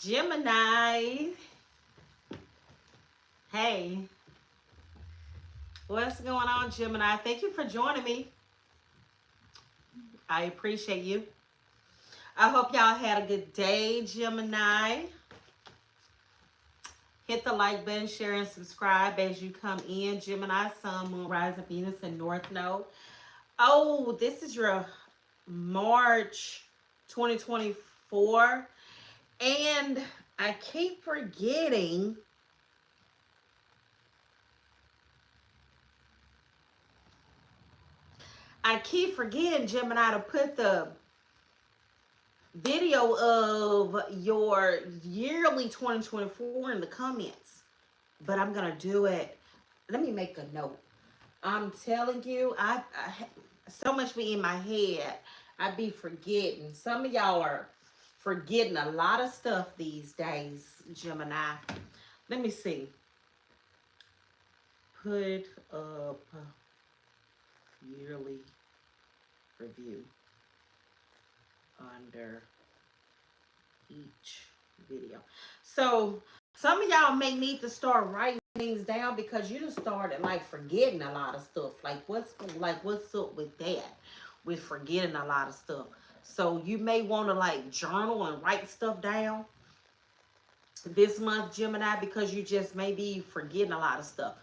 Gemini. Hey, what's going on, Gemini? Thank you for joining me. I appreciate you. I hope y'all had a good day, Gemini. Hit the like button, share, and subscribe as you come in. Gemini, Sun, Moon, Rising, Venus, and North Node. Oh, this is your March 2024. And I keep forgetting. Gemini, to put the video of your yearly 2024 in the comments, but I'm gonna do it. Let me make a note. I'm telling you, I so much be in my head, I be forgetting. Some of y'all are forgetting a lot of stuff these days, Gemini. Let me see. Put up yearly review under each video. So some of y'all may need to start writing things down because you just started like forgetting a lot of stuff. What's up with that? With forgetting a lot of stuff. So you may want to like journal and write stuff down this month, Gemini, because you just may be forgetting a lot of stuff.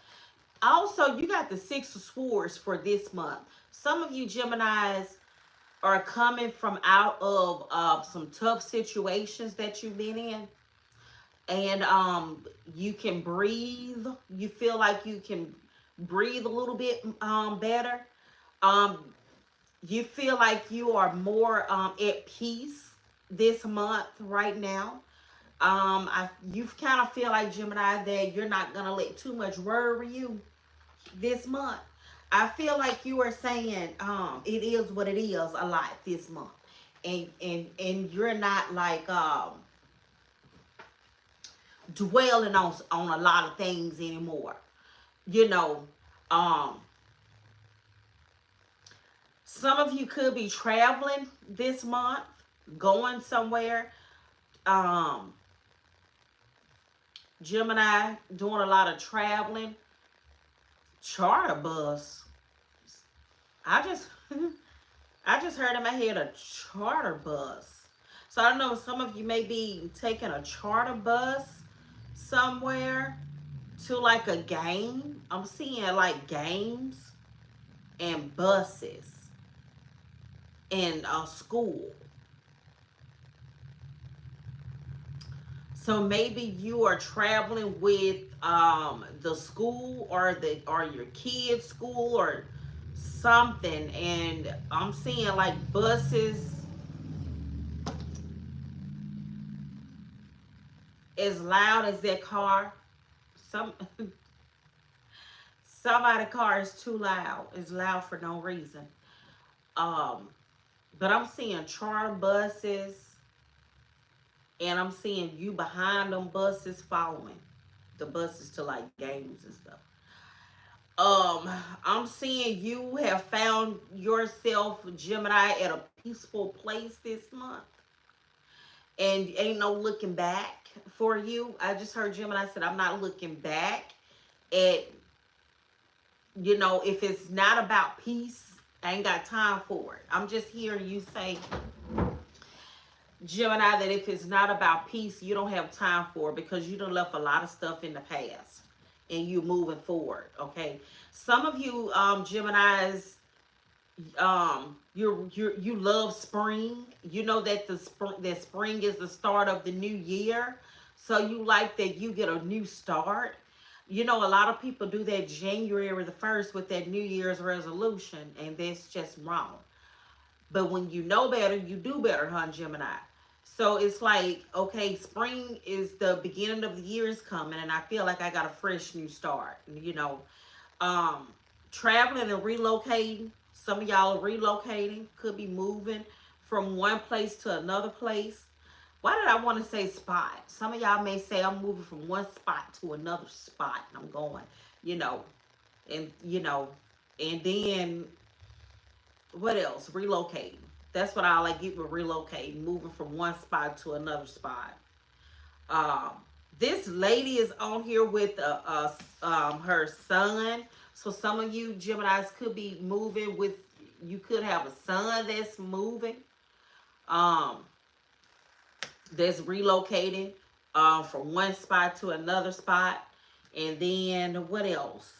Also, you got the Six of Swords for this month. Some of you Geminis are coming from out of some tough situations that you've been in, and you can breathe. You feel like you can breathe a little bit better. um you feel like you are more at peace this month right now. You kind of feel like, Gemini, that you're not gonna let too much worry you this month. I feel like you are saying it is what it is a lot this month. And you're not like dwelling on a lot of things anymore. You know, um some of you could be traveling this month, going somewhere. Um Gemini, doing a lot of traveling. Charter bus. I just I just heard in my head a charter bus. So I don't know, some of you may be taking a charter bus somewhere to like a game. I'm seeing like games and buses and a school. So maybe you are traveling with the school or your kids' school or something, and I'm seeing like buses as loud as that car. Some Somebody car is too loud. It's loud for no reason. Um, but I'm seeing charter buses, and I'm seeing you behind them buses following the buses to like games and stuff. I'm seeing you have found yourself, Gemini, at a peaceful place this month, and ain't no looking back for you. I just heard Gemini said, I'm not looking back at, if it's not about peace, I ain't got time for it. I'm just hearing you say, Gemini, that if it's not about peace, you don't have time for it because you done left a lot of stuff in the past and you moving forward. Okay. Some of you Geminis, you love spring. You know that spring is the start of the new year. So you like that you get a new start. A lot of people do that January the 1st with that New Year's resolution, and that's just wrong. But when you know better, you do better, huh, Gemini? So it's like, okay, spring is the beginning of the year is coming, and I feel like I got a fresh new start. Um, Traveling and relocating. Some of y'all are relocating, could be moving from one place to another place. Why did I want to say spot? Some of y'all may say I'm moving from one spot to another spot, and I'm going, you know, and and then what else? Relocating. That's what I like, get with relocating, moving from one spot to another spot. Um, this lady is on here with her son. So some of you Geminis could be moving with. You could have a son that's moving. Um, that's relocating from one spot to another spot. And then what else?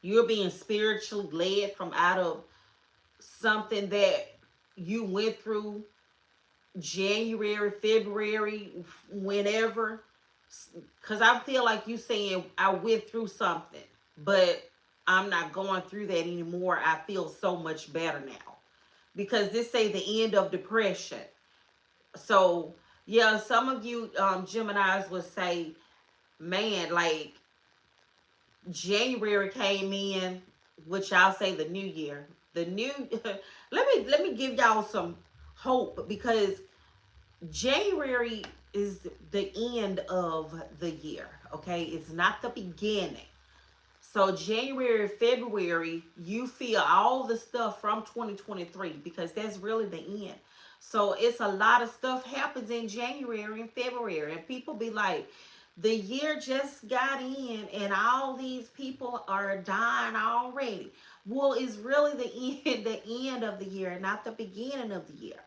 You're being spiritually led from out of something that you went through January, February, whenever. Because I feel like you saying, I went through something, but I'm not going through that anymore. I feel so much better now. Because this say the end of depression. So, yeah, some of you Geminis would say, man, like January came in, which I'll say the new year. The new let me give y'all some hope, because January is the end of the year, okay? It's not the beginning. So January, February, you feel all the stuff from 2023, because that's really the end. So it's a lot of stuff happens in January and February, and people be like, the year just got in and all these people are dying already. Well, it's really the end of the year, not the beginning of the year.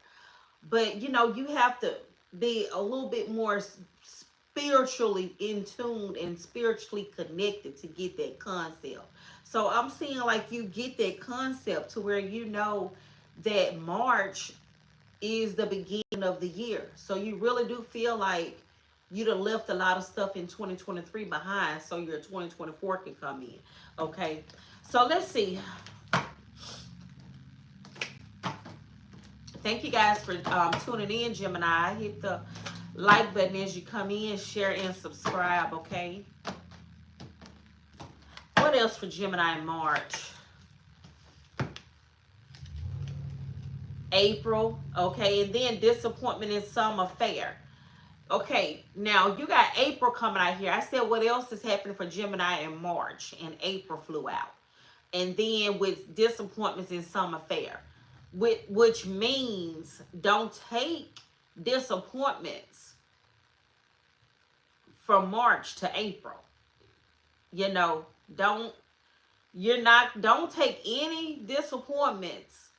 But you have to be a little bit more spiritually in tune and spiritually connected to get that concept. So I'm seeing like you get that concept to where that March is the beginning of the year. So you really do feel like you'd have left a lot of stuff in 2023 behind, so your 2024 can come in. Okay, so let's see. Thank you guys for tuning in, Gemini. Hit the like button as you come in, share and subscribe, okay? What else for Gemini in March? April, okay, and then disappointment in some affair. Okay, now you got April coming out here. I said what else is happening for Gemini in March, and April flew out. And then with disappointments in some affair, which means don't take disappointments from March to April. Don't don't take any disappointments,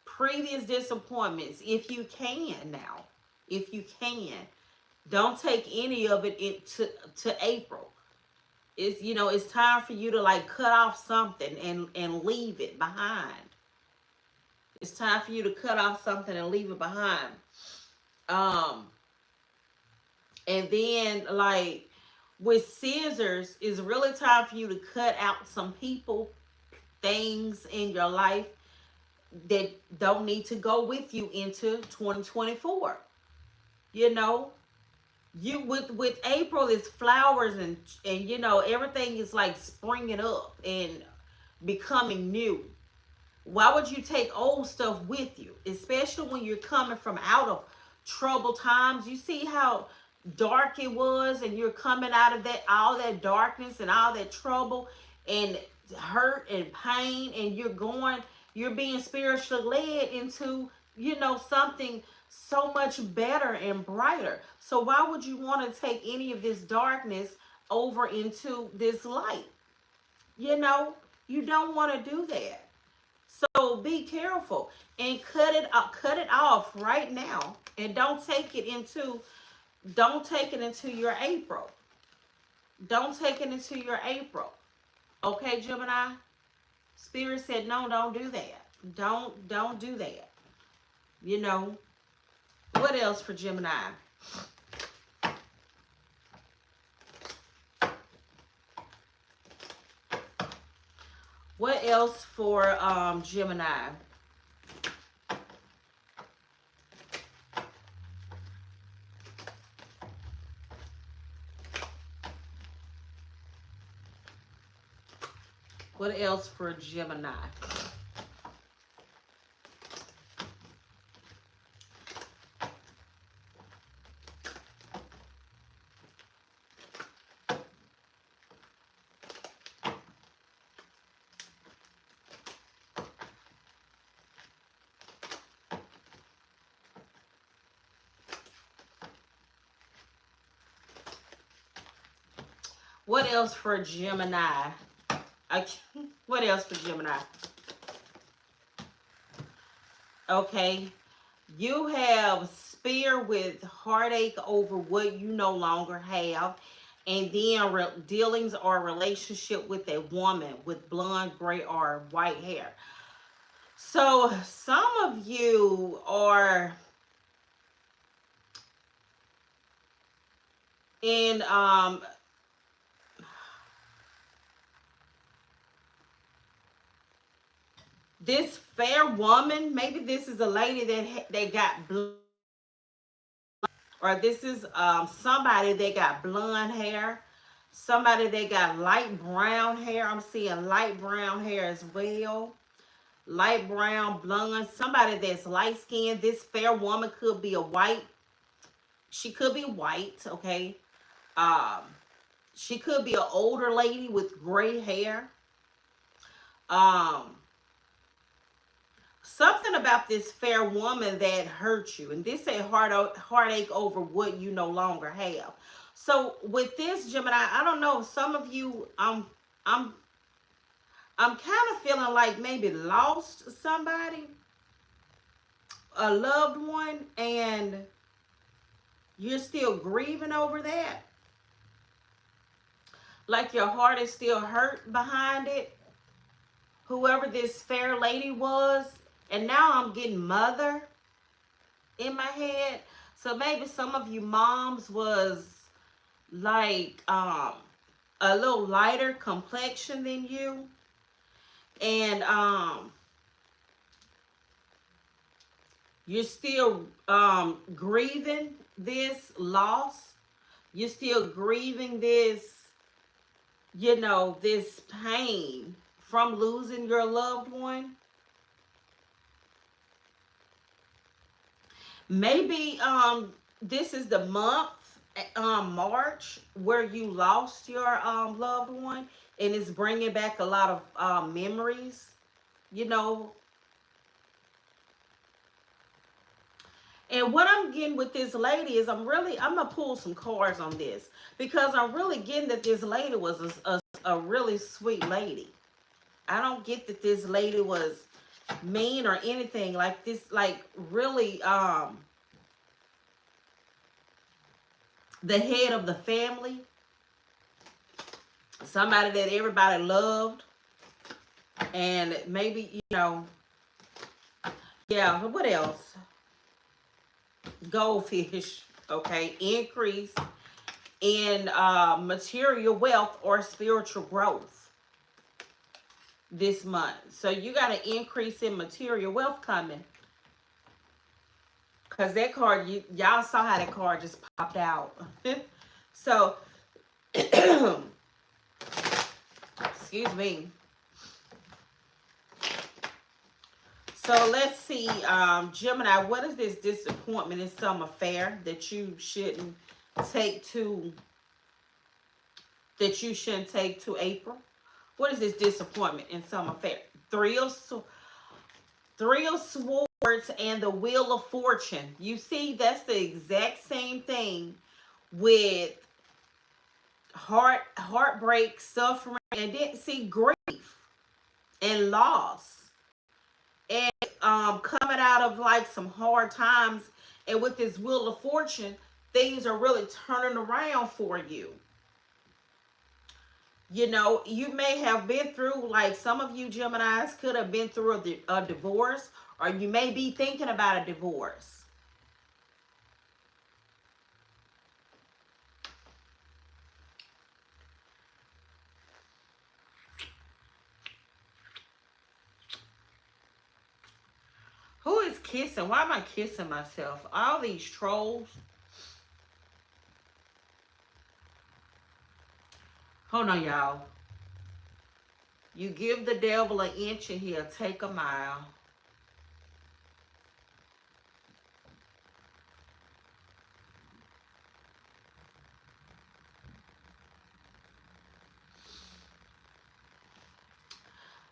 previous disappointments, if you can now. If you can, don't take any of it to April. It's time for you to like cut off something and leave it behind. It's time for you to cut off something and leave it behind. And then like with scissors, it's really time for you to cut out some people, things in your life that don't need to go with you into 2024. You know, you with April is flowers and everything is like springing up and becoming new. Why would you take old stuff with you, especially when you're coming from out of troubled times? You see how dark it was, and you're coming out of that, all that darkness and all that trouble and hurt and pain, and you're being spiritually led into something so much better and brighter. So why would you want to take any of this darkness over into this light? You don't want to do that. So be careful and cut it off right now, and don't take it into your April. Don't take it into your April. Okay, Gemini? Spirit said no, don't do that. Don't do that. What else for Gemini? What else for Gemini? What else for Gemini? What else for Gemini? Okay. What else for Gemini? Okay. You have spear with heartache over what you no longer have. And then dealings or relationship with a woman with blonde, gray, or white hair. So some of you are in this fair woman. Maybe this is a lady that they got blonde, or this is somebody that got blonde hair. Somebody that got light brown hair. I'm seeing light brown hair as well. Light brown, blonde. Somebody that's light skinned. This fair woman could be a white. She could be white, okay? Um, she could be an older lady with gray hair. Um, Something about this fair woman that hurt you, and this a heartache over what you no longer have. So with this Gemini, I don't know. Some of you, I'm, I'm kind of feeling like maybe lost somebody, a loved one, and you're still grieving over that. Like your heart is still hurt behind it. Whoever this fair lady was, and now I'm getting mother in my head. So maybe some of you moms was like a little lighter complexion than you, and you're still grieving this loss. You're still grieving this, this pain from losing your loved one. Maybe this is the month, March, where you lost your loved one, and it's bringing back a lot of memories, you know. And what I'm getting with this lady is I'm gonna pull some cards on this, because I'm really getting that this lady was a really sweet lady. I don't get that this lady was mean or anything like this, like really the head of the family, somebody that everybody loved, and maybe, yeah, what else? Goldfish, okay, increase in material wealth or spiritual growth this month. So you got an increase in material wealth coming, because that card, y'all saw how that card just popped out. So excuse me. So let's see, Gemini, what is this disappointment in some affair that you shouldn't take to April? What is this disappointment in some affair? Three of Swords and the Wheel of Fortune. You see, that's the exact same thing with heartbreak, suffering, and then see grief and loss. And coming out of like some hard times, and with this Wheel of Fortune, things are really turning around for you. You may have been through, like some of you Geminis could have been through a divorce, or you may be thinking about a divorce. Who is kissing? Why am I kissing myself? All these trolls. Hold on, y'all. You give the devil an inch and he'll take a mile.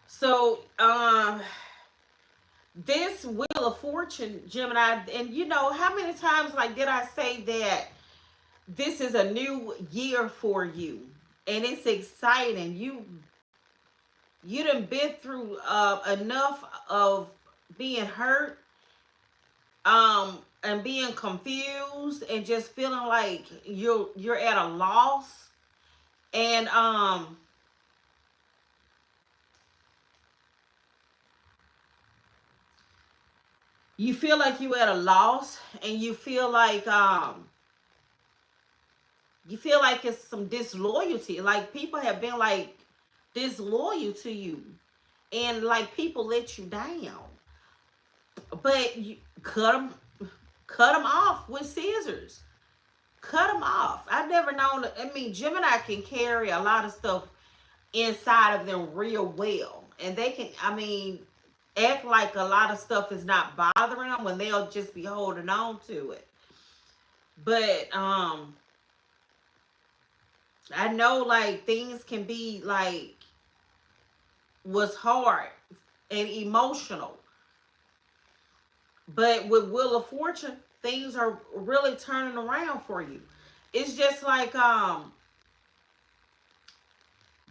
So, this Wheel of Fortune, Gemini, and how many times, like, did I say that this is a new year for you? and it's exciting. You done been through enough of being hurt, and being confused, and just feeling like you're at a loss, and you feel like you at a loss, and you feel like it's some disloyalty, like people have been like disloyal to you, and like people let you down, but you cut them off with scissors. Cut them off. I've never known. I mean, Gemini can carry a lot of stuff inside of them real well, and they can. I mean, act like a lot of stuff is not bothering them when they'll just be holding on to it. But I know like things can be like was hard and emotional, but with Wheel of Fortune, things are really turning around for you. It's just like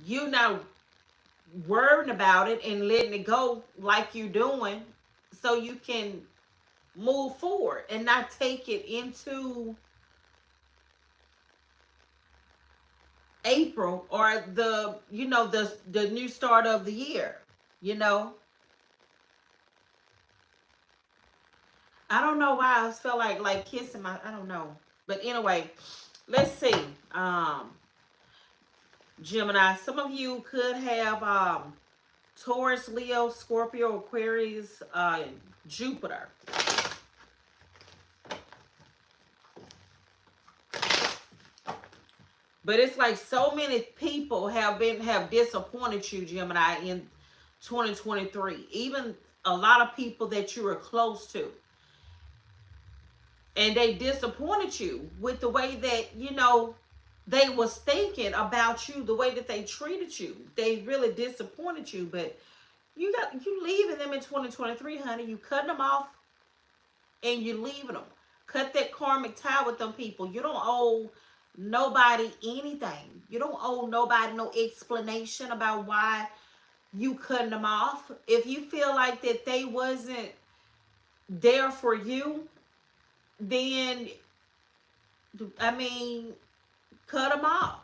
you not worrying about it and letting it go like you're doing, so you can move forward and not take it into April, or the new start of the year. You know, I don't know why I just felt like kissing my. I don't know, but anyway, let's see. Um, Gemini, some of you could have Taurus, Leo, Scorpio, Aquarius, Jupiter. But it's like so many people have disappointed you, Gemini, in 2023. Even a lot of people that you were close to. And they disappointed you with the way that, they was thinking about you, the way that they treated you. They really disappointed you, but you leaving them in 2023, honey. You cutting them off and you leaving them. Cut that karmic tie with them people. You don't owe nobody anything. You don't owe nobody no explanation about why you cutting them off. If you feel like that they wasn't there for you, then I mean, cut them off.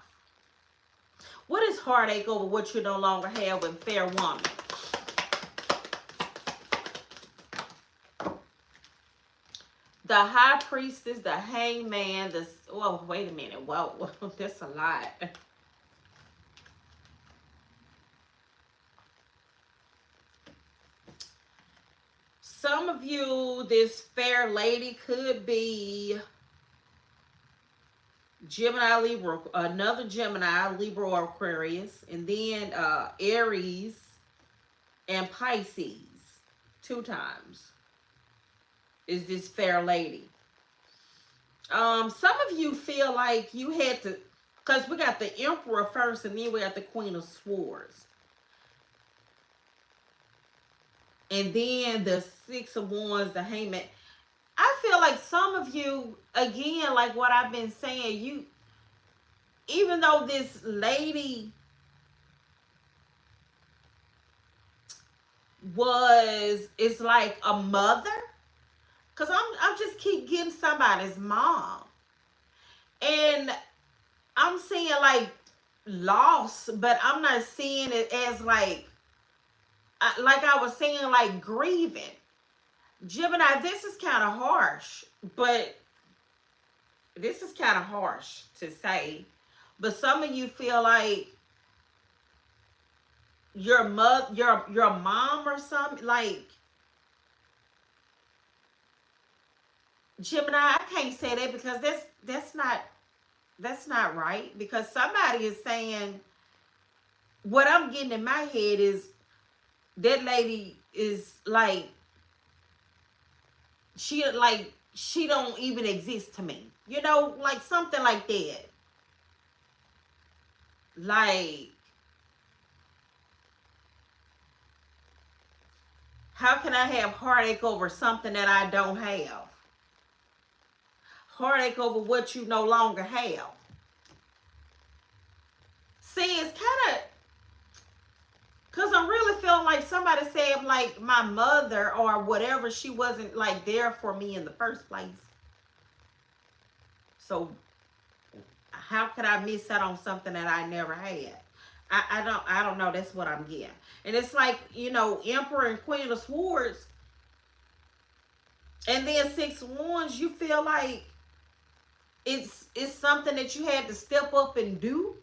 What is heartache over what you no longer have with Fair Woman? The High Priestess, the Hangman, oh, wait a minute. Whoa, that's a lot. Some of you, this fair lady could be Gemini, Libra, another Gemini, Libra, or Aquarius, and then Aries and Pisces 2 times is this fair lady. Some of you feel like you had to, because we got the Emperor first, and then we got the Queen of Swords. And then the Six of Wands, the Hangman. I feel like some of you, again, like what I've been saying, even though this lady is like a mother, because I'm just keep getting somebody's mom. And I'm seeing like loss, but I'm not seeing it as like I was saying, like grieving. Gemini, this is kind of harsh, but this is kind of harsh to say. But some of you feel like your mom or something, like Gemini. I can't say that because that's not right, because somebody is saying, what I'm getting in my head is that lady is like she don't even exist to me. Like something like that. Like, how can I have heartache over something that I don't have? Heartache over what you no longer have. See, it's kind of because I'm really feeling like somebody said, like, my mother or whatever, she wasn't like there for me in the first place. So how could I miss out on something that I never had? I don't know. That's what I'm getting. And it's like, Emperor and Queen of Swords, and then Six of Wands, you feel like it's something that you had to step up and do.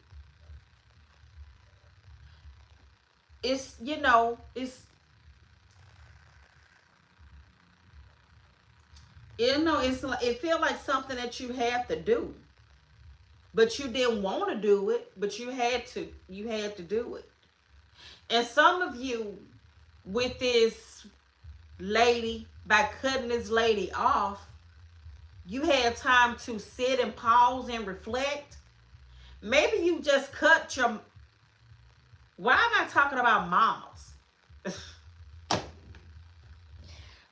It's like it feel like something that you have to do. But you didn't want to do it, but you had to do it. And some of you, with this lady, by cutting this lady off, you had time to sit and pause and reflect. Maybe you just cut your. Why am I talking about mamas?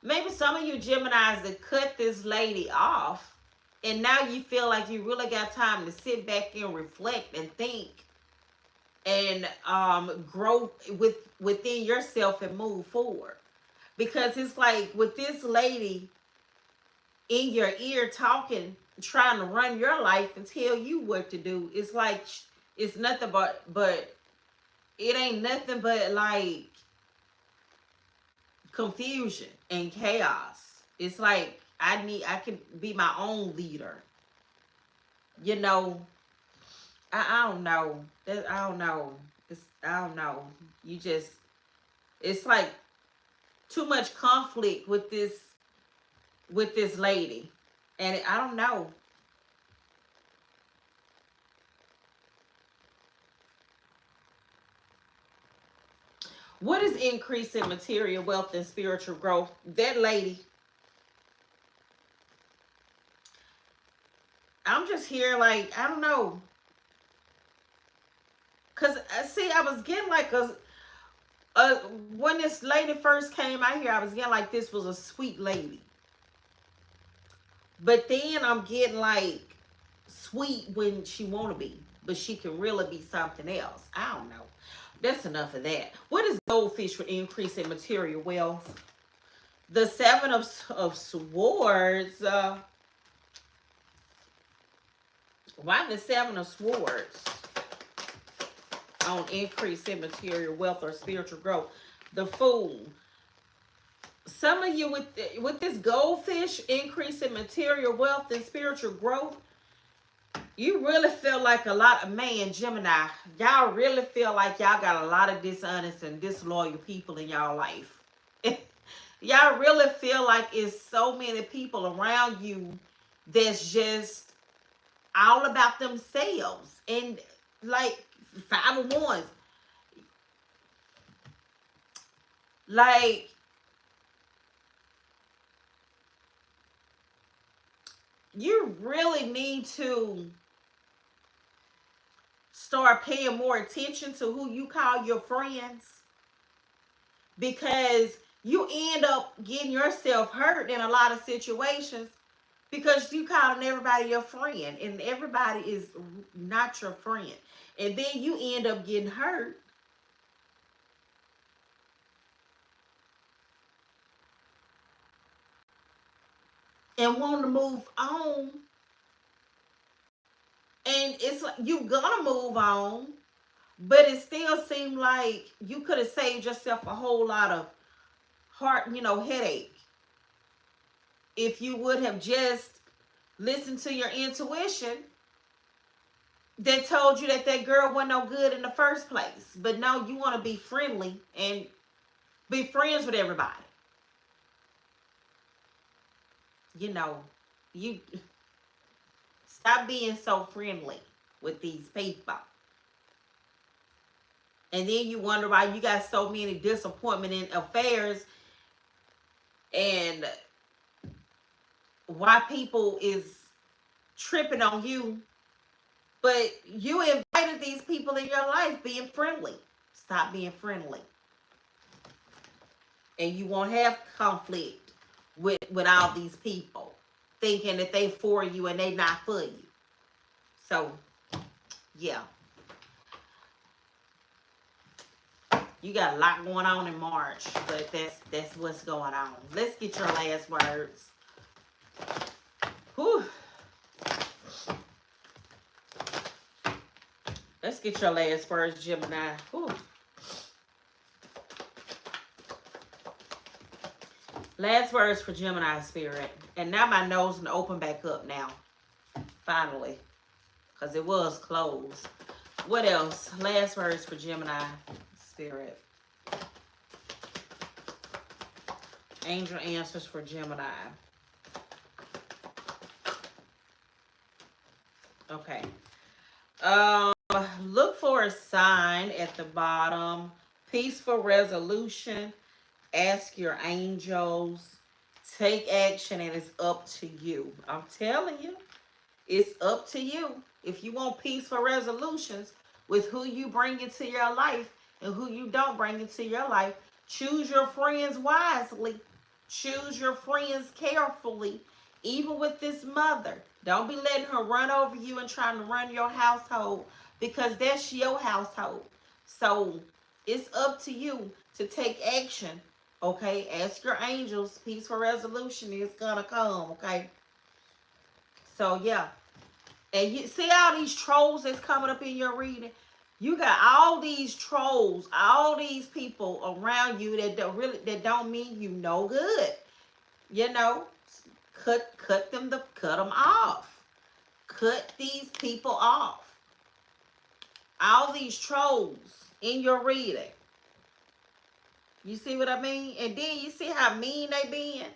Maybe some of you Geminis that cut this lady off, and now you feel like you really got time to sit back and reflect and think and grow within yourself and move forward. Because it's like with this lady in your ear talking, trying to run your life and tell you what to do. It's like it's nothing but it ain't nothing but like confusion and chaos. It's like I can be my own leader. You know, I don't know. I don't know. I don't know. You just it's like too much conflict with this lady. And I don't know. What is increasing material wealth and spiritual growth? That lady, I'm just here like, I don't know. Cause see, I was getting like a when this lady first came out here, I was getting like this was a sweet lady. But then I'm getting like sweet when she wanna be, but she can really be something else. I don't know. That's enough of that. What is goldfish for increasing material wealth? The seven of swords. Why the seven of swords on increase in material wealth or spiritual growth? The fool. Some of you with this goldfish increase in material wealth and spiritual growth, you really feel like a lot of man Gemini. Y'all really feel like y'all got a lot of dishonest and disloyal people in y'all life. Y'all really feel like it's so many people around you that's just all about themselves and like five of wands. Like you really need to start paying more attention to who you call your friends, because you end up getting yourself hurt in a lot of situations because you calling everybody your friend and everybody is not your friend, and then you end up getting hurt and want to move on, and it's like you gonna move on, but it still seemed like you could have saved yourself a whole lot of headache if you would have just listened to your intuition that told you that that girl wasn't no good in the first place. But no, you want to be friendly and be friends with everybody. You know, you stop being so friendly with these people. And then you wonder why you got so many disappointment in affairs and why people is tripping on you. But you invited these people in your life being friendly. Stop being friendly. And you won't have conflict with all these people thinking that they for you and they not for you. So, yeah. You got a lot going on in March, but that's what's going on. Let's get your last words. Whew. Let's get your last words, Gemini. Whew. Last words for Gemini spirit. And now my nose is open back up now. Finally. Because it was closed. What else? Last words for Gemini spirit. Angel answers for Gemini. Okay. Look for a sign at the bottom. Peaceful resolution. Ask your angels. Take action, and it's up to you. I'm telling you, it's up to you. If you want peaceful resolutions with who you bring into your life and who you don't bring into your life, choose your friends wisely. Choose your friends carefully. Even with this mother, don't be letting her run over you and trying to run your household, because that's your household. So it's up to you to take action. Okay, ask your angels. Peaceful resolution is gonna come. Okay, so yeah. And you see all these trolls that's coming up in your reading. You got all these trolls, all these people around you that don't mean you no good. You know, cut them off. Cut these people off. All these trolls in your reading. You see what I mean? And then you see how mean they being.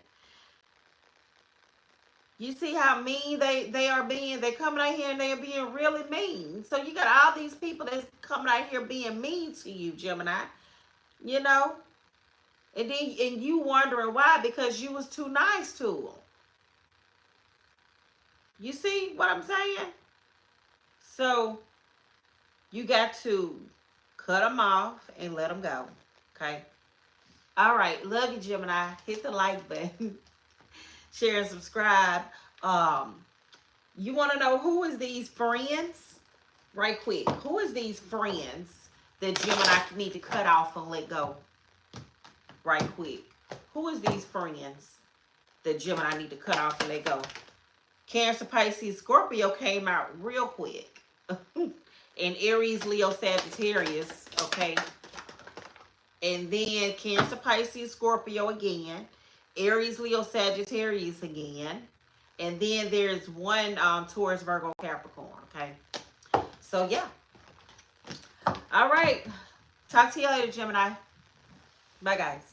You see how mean they are being. They coming out here and they are being really mean. So you got all these people that's coming out here being mean to you, Gemini. You know? And you wondering why, because you was too nice to them. You see what I'm saying? So you got to cut them off and let them go. Okay? All right. Love you, Gemini. Hit the like button. Share and subscribe. You want to know who is these friends? Right quick. Who is these friends that Gemini need to cut off and let go? Right quick. Who is these friends that Gemini need to cut off and let go? Cancer, Pisces, Scorpio came out real quick. And Aries, Leo, Sagittarius. Okay. And then Cancer, Pisces, Scorpio again. Aries, Leo, Sagittarius again. And then there's one Taurus, Virgo, Capricorn. Okay. So, yeah. All right. Talk to you later, Gemini. Bye, guys.